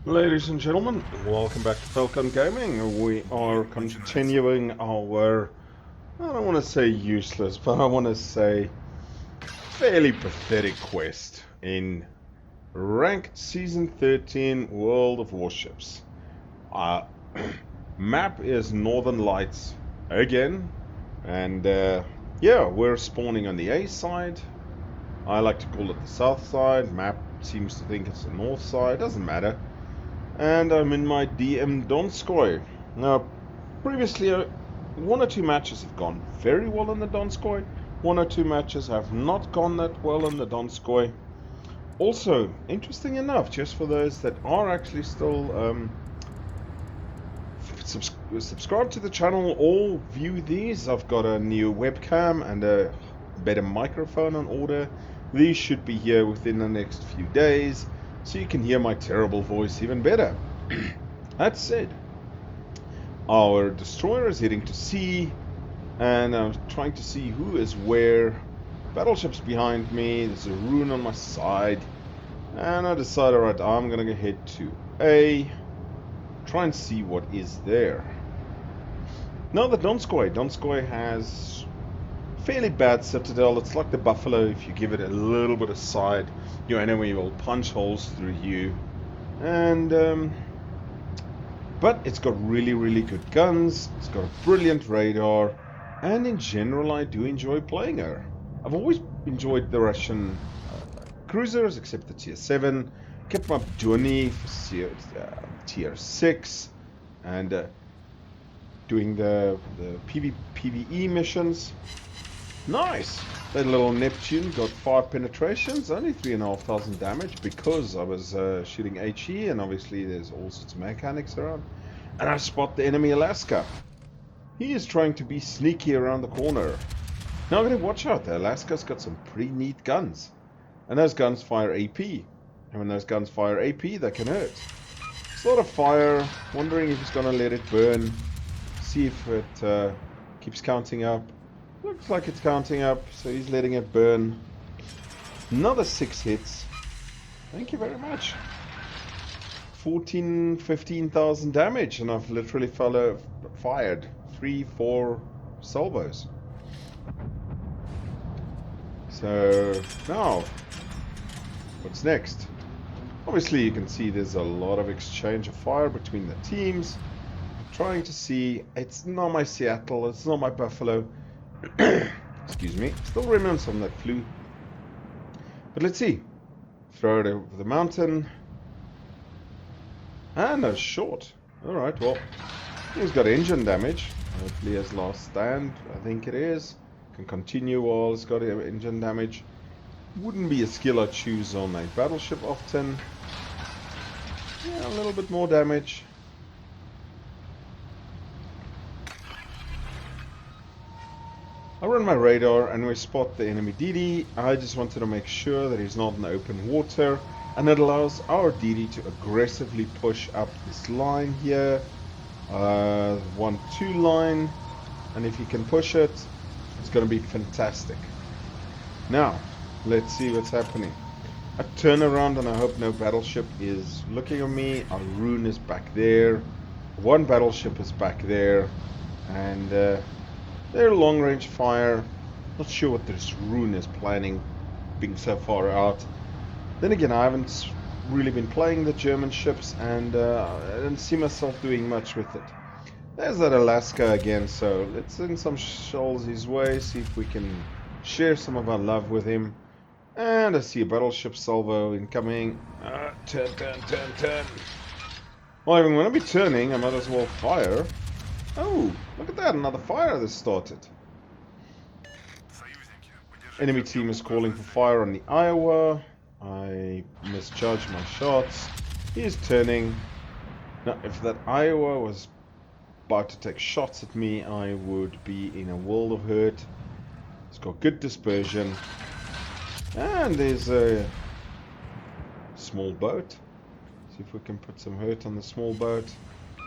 Ladies and gentlemen, welcome back to Falcon Gaming. We are continuing our, I don't want to say useless, but I want to say fairly pathetic quest in Ranked Season 13 World of Warships. Uh, map is Northern Lights again, and yeah, we're spawning on the A side. I like to call it the south side. Map seems to think it's the north side, doesn't matter. And I'm in my DM Donskoi. Now, previously, one or two matches have gone very well in the Donskoi. One or two matches have not gone that well in the Donskoi. Also, interesting enough, just for those that are actually still subscribe to the channel or view these, I've got a new webcam and a better microphone on order. These should be here within the next few days, so you can hear my terrible voice even better. That said, our destroyer is heading to sea, and I'm trying to see who is where. Battleships behind me, there's a rune on my side, and I decided, alright, I'm gonna head to A, try and see what is there. Now the Donskoi has fairly bad citadel. It's like the buffalo. If you give it a little bit of side, your enemy will punch holes through you. And but it's got really good guns. It's got a brilliant radar, and in general, I do enjoy playing her. I've always enjoyed the Russian cruisers, except the tier 7. Kept my Duni for tier 6, and doing the PvE missions. Nice! That little Neptune got 5 penetrations, only 3,500 damage because I was shooting HE, and obviously there's all sorts of mechanics around. And I spot the enemy Alaska. He is trying to be sneaky around the corner. Now I'm going to watch out. The Alaska's got some pretty neat guns. And those guns fire AP. And when those guns fire AP, they can hurt. It's a lot of fire. Wondering if he's going to let it burn. See if it keeps counting up. Looks like it's counting up, so he's letting it burn. Another 6 hits. Thank you very much. 15,000 damage, and I've literally fired 3-4 salvos. So now, what's next? Obviously, you can see there's a lot of exchange of fire between the teams. Trying to see, it's not my Seattle, it's not my Buffalo. Excuse me, still remnants on that flu. But let's see. Throw it over the mountain. And a short. Alright, well, he's got engine damage. Hopefully his last stand, I think it is. Can continue while it's got engine damage. Wouldn't be a skill I choose on a battleship often. Yeah, a little bit more damage. I run my radar and we spot the enemy DD. I just wanted to make sure that he's not in open water, and it allows our DD to aggressively push up this line here, 1-2 line, and if he can push it, it's going to be fantastic. Now, let's see what's happening. I turn around and I hope no battleship is looking at me. Our rune is back there. One battleship is back there, and they're long-range fire. Not sure what this rune is planning, being so far out. Then again, I haven't really been playing the German ships, and I didn't see myself doing much with it. There's that Alaska again, so let's send some shoals his way, see if we can share some of our love with him. And I see a battleship salvo incoming. Turn. Well, if I'm going to be turning, I might as well fire. Oh, look at that, another fire that's started. Enemy team is calling for fire on the Iowa. I misjudged my shots. He is turning. Now, if that Iowa was about to take shots at me, I would be in a world of hurt. It's got good dispersion. And there's a small boat. See if we can put some hurt on the small boat.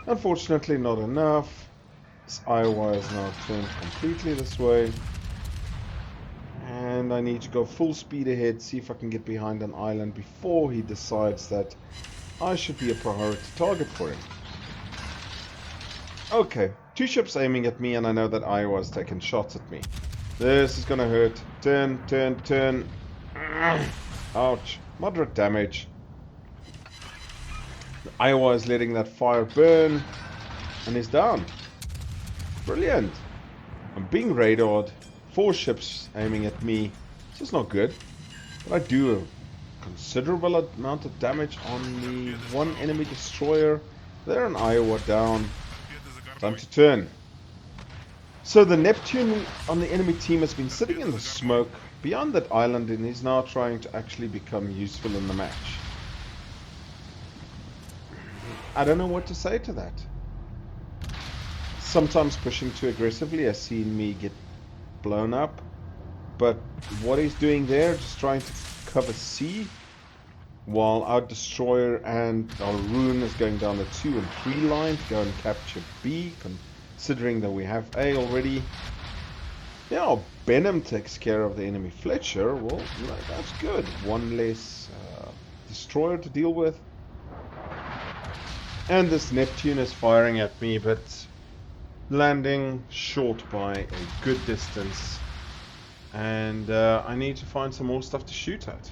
Unfortunately, not enough. This Iowa is now turned completely this way. And I need to go full speed ahead, see if I can get behind an island before he decides that I should be a priority target for him. Okay, 2 ships aiming at me, and I know that Iowa's taking shots at me. This is gonna hurt. Turn, turn, turn. Ouch. Moderate damage. Iowa is letting that fire burn, and is down. Brilliant. I'm being radared. 4 ships aiming at me. This is not good. But I do a considerable amount of damage on the one enemy destroyer. There, an Iowa down. Time to turn. So the Neptune on the enemy team has been sitting in the smoke beyond that island and is now trying to actually become useful in the match. I don't know what to say to that. Sometimes pushing too aggressively has seen me get blown up. But what he's doing there, just trying to cover C, while our destroyer and our rune is going down the 2 and 3 line to go and capture B, considering that we have A already. Yeah, Benham takes care of the enemy Fletcher. Well, that's good. One less destroyer to deal with. And this Neptune is firing at me, but landing short by a good distance. And I need to find some more stuff to shoot at.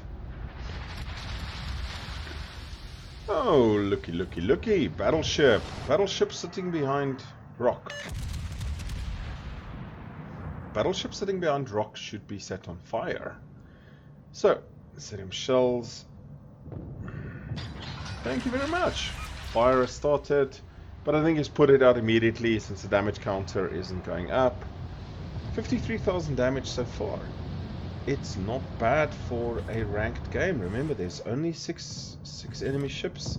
Oh, looky, looky, looky. Battleship. Battleship sitting behind rock. Battleship sitting behind rock should be set on fire. So, set him shells. Thank you very much. Fire has started, but I think he's put it out immediately since the damage counter isn't going up. 53,000 damage so far. It's not bad for a ranked game. Remember, there's only six enemy ships.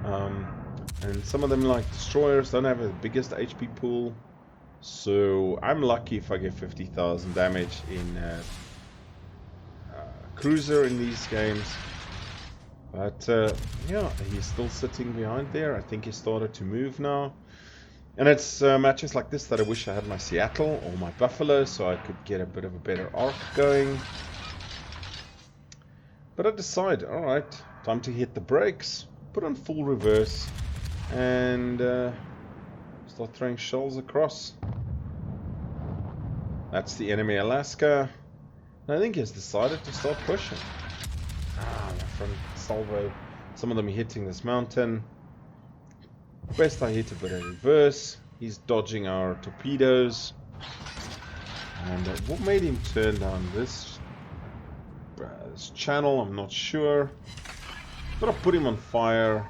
And some of them, like destroyers, don't have the biggest HP pool. So I'm lucky if I get 50,000 damage in cruiser in these games. But yeah, he's still sitting behind there. I think he started to move now. And it's matches like this that I wish I had my Seattle or my Buffalo, so I could get a bit of a better arc going. But I decide, alright, time to hit the brakes, put on full reverse, and start throwing shells across. That's the enemy Alaska. And I think he's decided to start pushing. My front salvo, some of them are hitting this mountain. Best I hit a bit of reverse. He's dodging our torpedoes. And what made him turn down this channel, I'm not sure. But I'll put him on fire.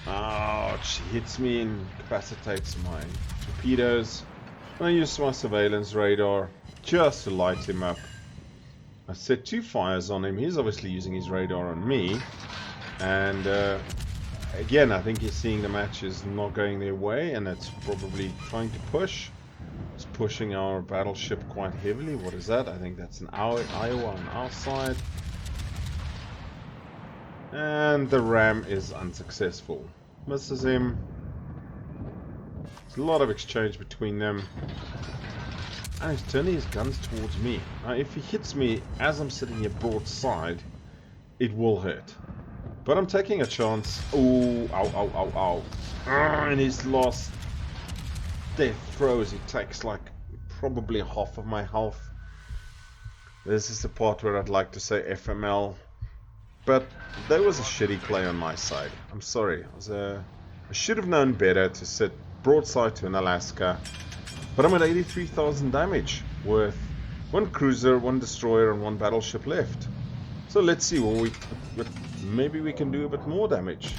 Ouch, he hits me and incapacitates my torpedoes. And I use my surveillance radar just to light him up. I set 2 fires on him. He's obviously using his radar on me. And again, I think he's seeing the match is not going their way, and it's probably trying to push. It's pushing our battleship quite heavily. What is that? I think that's an Iowa on our side. And the ram is unsuccessful. Misses him. There's a lot of exchange between them. And he's turning his guns towards me. Now, if he hits me as I'm sitting here broadside, it will hurt. But I'm taking a chance. Oh, ow, ow, ow, ow. And his last death throws, he takes like probably half of my health. This is the part where I'd like to say FML. But that was a shitty play on my side. I'm sorry. I should have known better to sit broadside to an Alaska. But I'm at 83,000 damage with 1 cruiser, 1 destroyer, and 1 battleship left. So let's see what maybe we can do a bit more damage.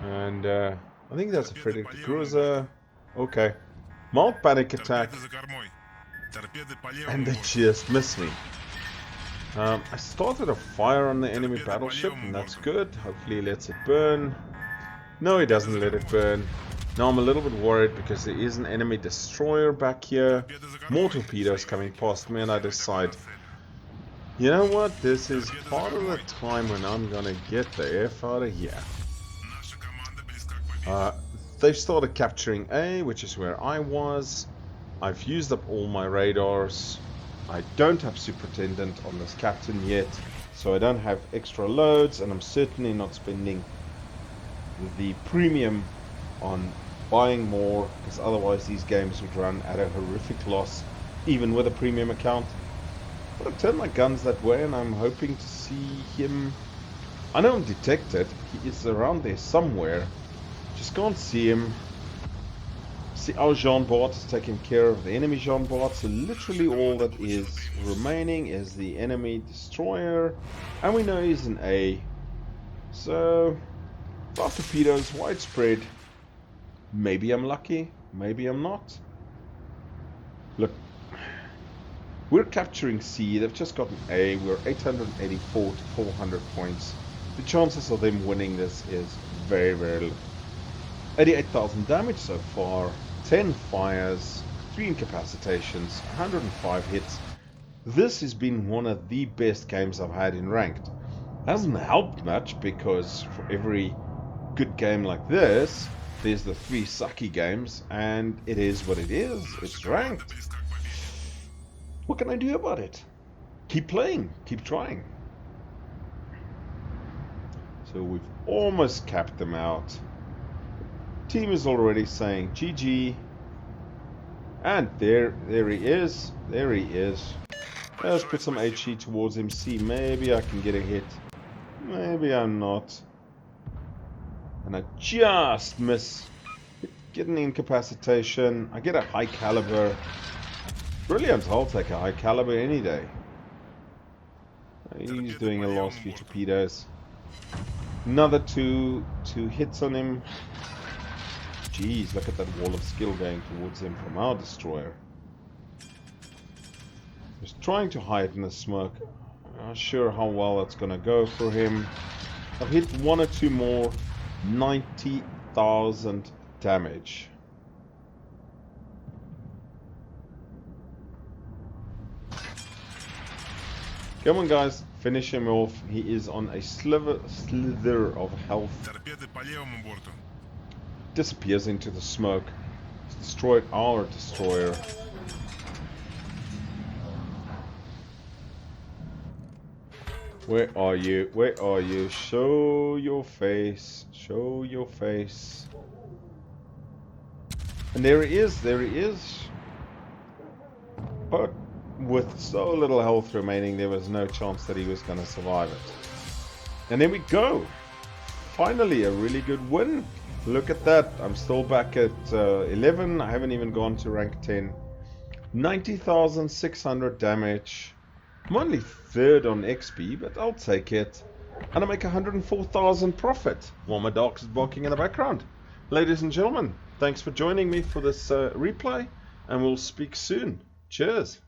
And I think that's a Frederick the Cruiser. Okay. Mild panic attack. And they just missed me. I started a fire on the enemy battleship, and that's good. Hopefully he lets it burn. No, he doesn't let it burn. Now I'm a little bit worried because there is an enemy destroyer back here. More torpedoes coming past me, and I decide, you know what, this is part of the time when I'm gonna get the F out of here. They've started capturing A, which is where I was. I've used up all my radars. I don't have Superintendent on this captain yet, so I don't have extra loads, and I'm certainly not spending the premium on buying more, because otherwise these games would run at a horrific loss even with a premium account. But I turn my guns that way, and I'm hoping to see him. I know I'm detected. He is around there somewhere. Just can't see him. See, our Jean Bart is taking care of the enemy Jean Bart, so literally all that is remaining is the enemy destroyer, and we know he's an A. So, 5 torpedoes, widespread. Maybe I'm lucky, maybe I'm not. Look, we're capturing C, they've just gotten A, we're 884 to 400 points. The chances of them winning this is very, very low. 88,000 damage so far, 10 fires, 3 incapacitations, 105 hits. This has been one of the best games I've had in Ranked. Hasn't helped much, because for every good game like this, there's the 3 sucky games, and it is what it is. It's Ranked. What can I do about it? Keep playing, keep trying. So we've almost capped them out. Team is already saying GG, and there he is. Let's put some HE towards him. See, maybe I can get a hit, maybe I'm not, and I just miss. Get an incapacitation. I get a high caliber. Brilliant, I'll take a high caliber any day. He's doing a last few torpedoes. Another two hits on him. Jeez, look at that wall of skill going towards him from our destroyer. He's trying to hide in the smoke. I'm not sure how well that's going to go for him. I've hit 1 or 2 more. 90,000 damage. Come on, guys, finish him off. He is on a slither of health. Disappears into the smoke. He's destroyed our destroyer. Where are you? Where are you? Show your face. Show your face. And there he is. There he is. But with so little health remaining, there was no chance that he was going to survive it. And there we go. Finally, a really good win. Look at that. I'm still back at 11. I haven't even gone to rank 10. 90,600 damage. I'm only 3rd on XP, but I'll take it. And I make 104,000 profit while my dog is barking in the background. Ladies and gentlemen, thanks for joining me for this replay, and we'll speak soon. Cheers.